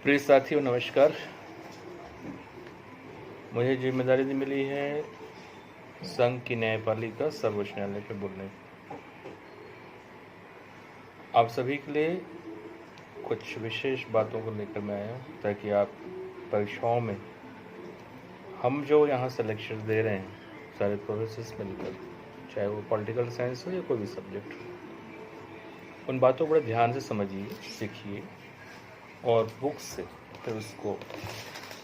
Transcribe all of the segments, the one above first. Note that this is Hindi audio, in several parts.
प्रिय साथियों नमस्कार। मुझे जिम्मेदारी मिली है संघ की न्यायपालिका सर्वोच्च न्यायालय पे बोलने। आप सभी के लिए कुछ विशेष बातों को लेकर मैं आया हूँ ताकि आप परीक्षाओं में हम जो यहाँ से लेक्चर दे रहे हैं सारे प्रोफेसर्स मिलकर, चाहे वो पॉलिटिकल साइंस हो या कोई भी सब्जेक्ट हो, उन बातों को बड़े ध्यान से समझिए, सीखिए और बुक से फिर उसको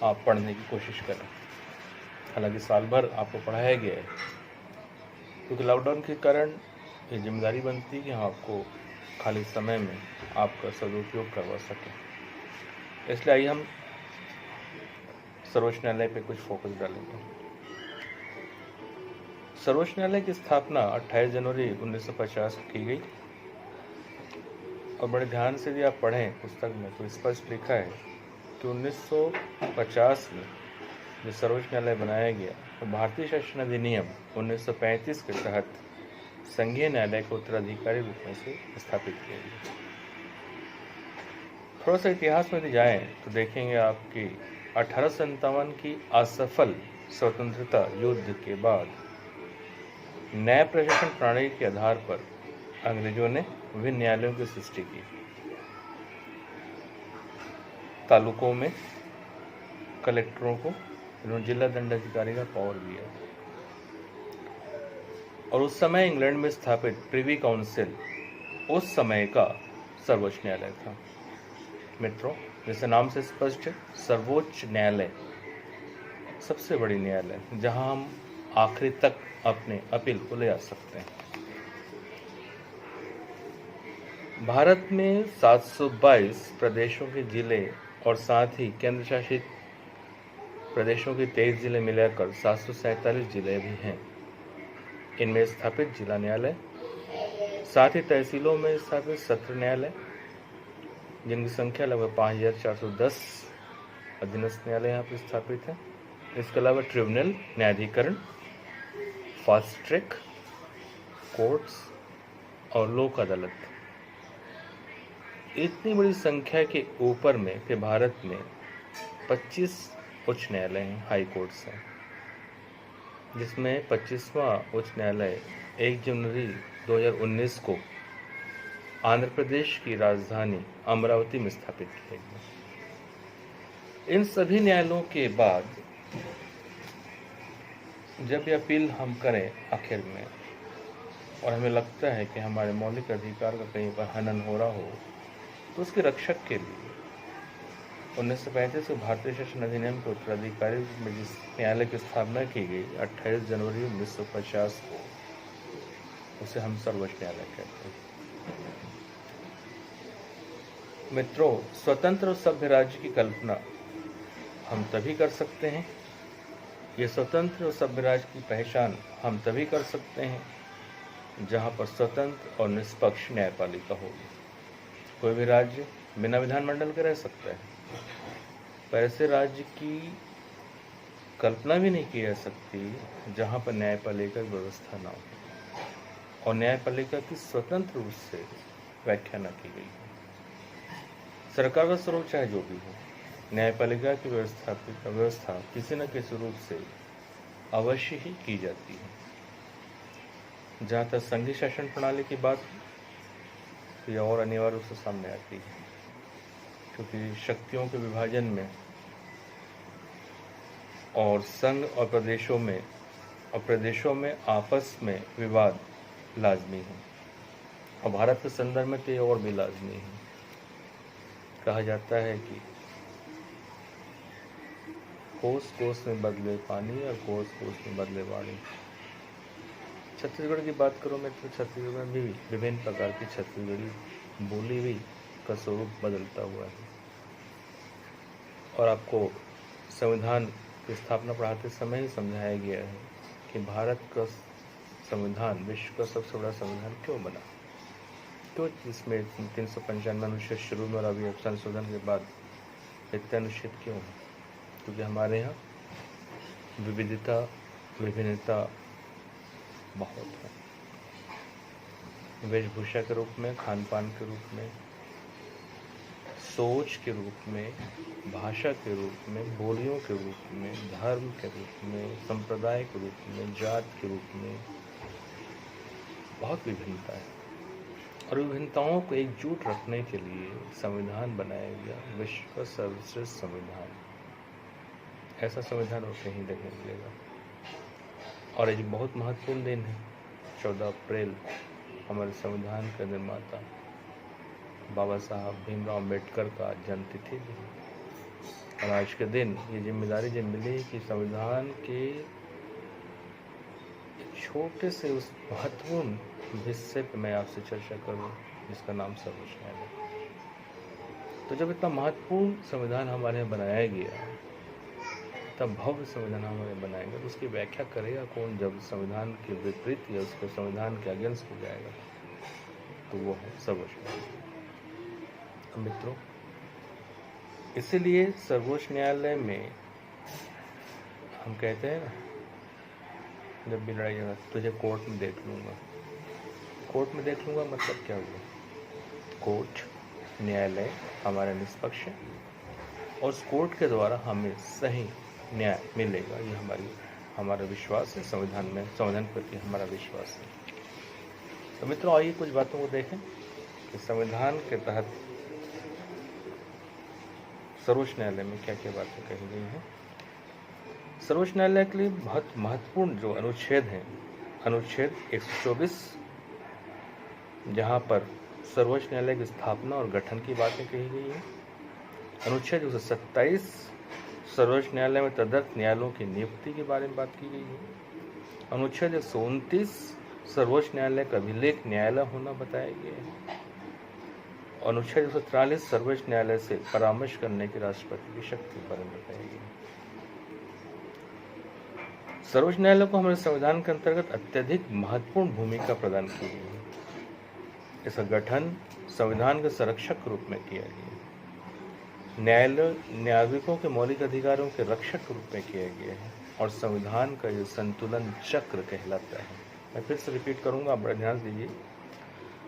आप पढ़ने की कोशिश करें। हालांकि साल भर आपको पढ़ाया गया है, क्योंकि लॉकडाउन के कारण ये जिम्मेदारी बनती है कि हम आपको खाली समय में आपका सदुपयोग करवा सकें। इसलिए आइए हम सर्वोच्च न्यायालय पे कुछ फोकस डालेंगे। सर्वोच्च न्यायालय की स्थापना 28 जनवरी 1950 को की गई और बड़े ध्यान से यदि आप पढ़ें पुस्तक में तो स्पष्ट लिखा है कि 1950 में जो सर्वोच्च न्यायालय बनाया गया तो भारतीय शासन अधिनियम 1935 के तहत संघीय न्यायालय को उत्तराधिकारी रूप में से स्थापित किया गया। थोड़ा सा इतिहास में यदि जाएं तो देखेंगे आपकी 1857 की असफल स्वतंत्रता युद्ध के बाद न्याय प्रशासन प्रणाली के आधार पर अंग्रेजों ने विभिन्न न्यायालयों की सृष्टि की। तालुकों में कलेक्टरों को उन्होंने जिला दंडाधिकारी का पावर दिया और उस समय इंग्लैंड में स्थापित प्रिवी काउंसिल उस समय का सर्वोच्च न्यायालय था। मित्रों, जैसे नाम से स्पष्ट है, सर्वोच्च न्यायालय सबसे बड़ी न्यायालय जहां हम आखिरी तक अपने अपील को ले आ सकते हैं। भारत में 722 प्रदेशों के जिले और साथ ही केंद्र शासित प्रदेशों के 23 जिले मिलाकर 747 जिले भी हैं। इनमें स्थापित जिला न्यायालय, साथ ही तहसीलों में स्थापित सत्र न्यायालय जिनकी संख्या लगभग 5410 अधीनस्थ न्यायालय यहाँ पर स्थापित है। इसके अलावा ट्रिब्यूनल, न्यायाधिकरण, फास्ट ट्रैक कोर्ट्स और लोक अदालत। इतनी बड़ी संख्या के ऊपर में फिर भारत में 25 उच्च न्यायालय हैं, हाई कोर्ट्स हैं, जिसमें 25वां उच्च न्यायालय 1 जनवरी 2019 को आंध्र प्रदेश की राजधानी अमरावती में स्थापित किया गया। इन सभी न्यायालयों के बाद जब ये अपील हम करें आखिर में और हमें लगता है कि हमारे मौलिक अधिकार का कहीं पर हनन हो रहा हो, तो उसके रक्षक के लिए 1935 के भारतीय शासन अधिनियम के उत्तराधिकारी में जिस न्यायालय की स्थापना की गई 28 जनवरी 1950 को, उसे हम सर्वोच्च न्यायालय कहते हैं। मित्रों, स्वतंत्र और सभ्य राज्य की कल्पना हम तभी कर सकते हैं, ये स्वतंत्र और सभ्य राज्य की पहचान हम तभी कर सकते हैं जहां पर स्वतंत्र और निष्पक्ष न्यायपालिका होगी। कोई भी राज्य बिना विधानमंडल के रह सकता है, पर ऐसे राज्य की कल्पना भी नहीं की जा सकती जहां पर न्यायपालिका की व्यवस्था ना हो और न्यायपालिका की स्वतंत्र रूप से व्याख्या न की गई। सरकार का स्वरूप चाहे जो भी हो, न्यायपालिका की व्यवस्था किसी न किसी रूप से अवश्य ही की जाती है। जहाँ तक संघीय शासन प्रणाली की बात, यह और अनिवार्य रूप से सामने आती है, क्योंकि शक्तियों के विभाजन में और संघ और प्रदेशों में आपस में विवाद लाजमी है और भारत के संदर्भ में तो ये और भी लाजमी है। कहा जाता है कि कोस कोस में बदले पानी और कोस कोस में बदले वाणी। छत्तीसगढ़ की बात करूँ मैं तो छत्तीसगढ़ में भी विभिन्न प्रकार की छत्तीसगढ़ी बोली भी का स्वरूप बदलता हुआ है और आपको संविधान की स्थापना पढ़ाते समय ही समझाया गया है कि भारत का संविधान विश्व का सबसे बड़ा संविधान क्यों बना, क्यों इसमें 395 अनुच्छेद शुरू में और अभी संशोधन के बाद इतने अनुच्छेद क्यों है? क्योंकि हमारे यहाँ विविधता विभिन्नता बहुत है, वेशभूषा के रूप में, खान पान के रूप में, सोच के रूप में, भाषा के रूप में, बोलियों के रूप में, धर्म के रूप में, संप्रदाय के रूप में, जात के रूप में बहुत विभिन्नता है। और विभिन्नताओं को एकजुट रखने के लिए संविधान बनाया गया, विश्व का सर्वश्रेष्ठ संविधान। ऐसा संविधान और कहीं देखने मिलेगा। और एक बहुत महत्वपूर्ण दिन है, 14 अप्रैल हमारे संविधान के निर्माता बाबा साहब भीमराव अम्बेडकर का जन्मतिथि भी है। और आज के दिन ये जिम्मेदारी जब मिली कि संविधान के छोटे से उस महत्वपूर्ण हिस्से पर मैं आपसे चर्चा करूं, जिसका नाम सर्वोच्च न्यायालय। तो जब इतना महत्वपूर्ण संविधान हमारे यहाँ बनाया गया, तब भव्य संविधान हमारे बनाया गया, तो उसकी व्याख्या करेगा कौन जब संविधान के विपरीत या उसके संविधान के अगेंस्ट हो जाएगा? तो वो है सर्वोच्च न्यायालय। मित्रों, इसीलिए सर्वोच्च न्यायालय में हम कहते हैं ना, जब भी लड़ाई झगड़ा तुझे कोर्ट में देख लूँगा। कोर्ट में देख लूँगा मतलब क्या हुआ? कोर्ट, न्यायालय हमारा निष्पक्ष है और उस कोर्ट के द्वारा हमें सही न्याय मिलेगा, ये हमारा विश्वास है। संविधान में, संविधान के प्रति हमारा विश्वास है। तो मित्रों, आइए कुछ बातों को देखें कि संविधान के तहत सर्वोच्च न्यायालय में क्या क्या बातें कही गई हैं। सर्वोच्च न्यायालय के लिए बहुत महत्वपूर्ण जो अनुच्छेद हैं, अनुच्छेद 124, जहां पर सर्वोच्च न्यायालय की स्थापना और गठन की बातें कही गई हैं। अनुच्छेद 127, सर्वोच्च न्यायालय में तदर्थ न्यायालयों की नियुक्ति के बारे में बात की गई है। अनुच्छेद 129, सर्वोच्च न्यायालय का अभिलेख न्यायालय होना बताया गया है। अनुच्छेद 143, सर्वोच्च न्यायालय से परामर्श करने की राष्ट्रपति की शक्ति के बारे में बताया गया। सर्वोच्च न्यायालय को हमारे संविधान के अंतर्गत अत्यधिक महत्वपूर्ण भूमिका प्रदान की गई है। इसका गठन संविधान के संरक्षक के रूप में किया गया। न्यायालय नागरिकों के मौलिक अधिकारों के रक्षक के रूप में किया गया है और संविधान का ये संतुलन चक्र कहलाता है। मैं फिर से रिपीट करूंगा, आप बड़ा ध्यान दीजिए।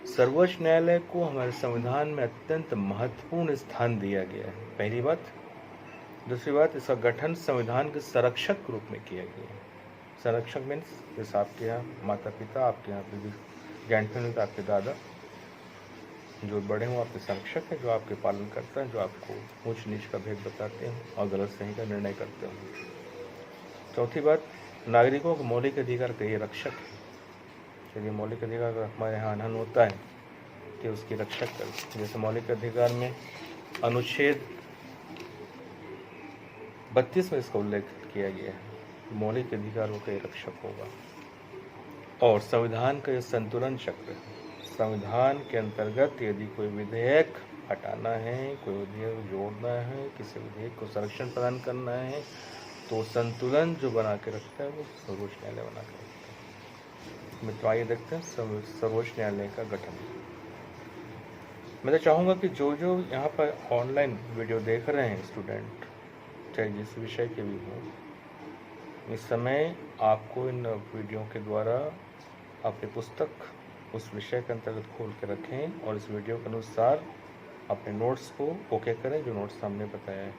सर्वोच्च न्यायालय को हमारे संविधान में अत्यंत महत्वपूर्ण स्थान दिया गया है, पहली बात। दूसरी बात, इसका गठन संविधान के संरक्षक के रूप में किया गया है। संरक्षक मीन्स जैसे आपके यहाँ माता पिता, आपके यहाँ जॉइंट फैमिली का आपके दादा, जो बड़े हों आपके संरक्षक हैं, जो आपके पालन करते हैं, जो आपको ऊंच नीच का भेद बताते हैं और गलत सही का निर्णय करते हैं। चौथी बात, नागरिकों के मौलिक अधिकार का ये रक्षक है। यदि मौलिक अधिकार का हमारे यहाँ हनन होता है कि उसकी रक्षा कर, जैसे मौलिक अधिकार में अनुच्छेद 32 में इसका उल्लेख किया गया है, मौलिक अधिकारों का रक्षक होगा। और संविधान का यह संतुलन चक्र है। संविधान के अंतर्गत यदि कोई विधेयक हटाना है, कोई विधेयक जोड़ना है, किसी विधेयक को संरक्षण प्रदान करना है, तो संतुलन जो बना के रखता है वो सर्वोच्च न्यायालय बना के रखता है। मित्रों, आइए देखते हैं सर्वोच्च न्यायालय का गठन। मैं तो चाहूँगा कि जो यहाँ पर ऑनलाइन वीडियो देख रहे हैं स्टूडेंट, चाहे जिस विषय के भी हों, इस समय आपको इन वीडियो के द्वारा अपनी पुस्तक उस विषय के अंतर्गत खोल के रखें और इस वीडियो के अनुसार अपने नोट्स को ओके करें, जो नोट्स हमने बताया है।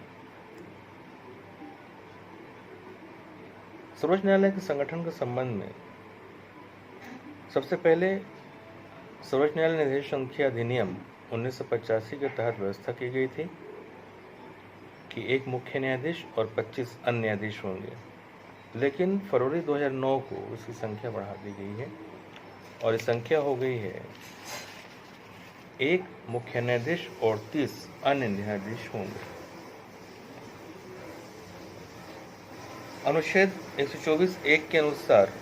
सर्वोच्च न्यायालय के संगठन के संबंध में सबसे पहले सर्वोच्च न्यायालय न्यायाधीश संख्या अधिनियम 1985 के तहत व्यवस्था की गई थी कि एक मुख्य न्यायाधीश और 25 अन्य न्यायाधीश होंगे। लेकिन फरवरी 2009 को इसकी संख्या बढ़ा दी गई है और इस संख्या हो गई है एक मुख्य न्यायाधीश और 30 अन्य न्यायाधीश होंगे। अनुच्छेद 124(1) के अनुसार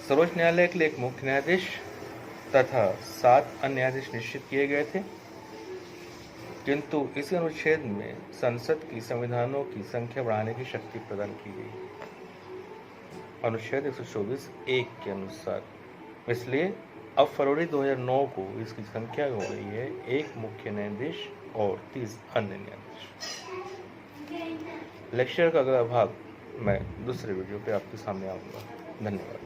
सर्वोच्च न्यायालय के लिए एक मुख्य न्यायाधीश तथा 7 अन्य न्यायाधीश निश्चित किए गए थे, किंतु इस अनुच्छेद में संसद की संविधानों की संख्या बढ़ाने की शक्ति प्रदान की गई अनुच्छेद 124(1) के अनुसार। इसलिए अब फरवरी 2009 को इसकी संख्या हो गई है एक मुख्य न्यायाधीश और 30 अन्य न्यायाधीश। लेक्चर का अगला भाग मैं दूसरे वीडियो पे आपके सामने आऊँगा। धन्यवाद।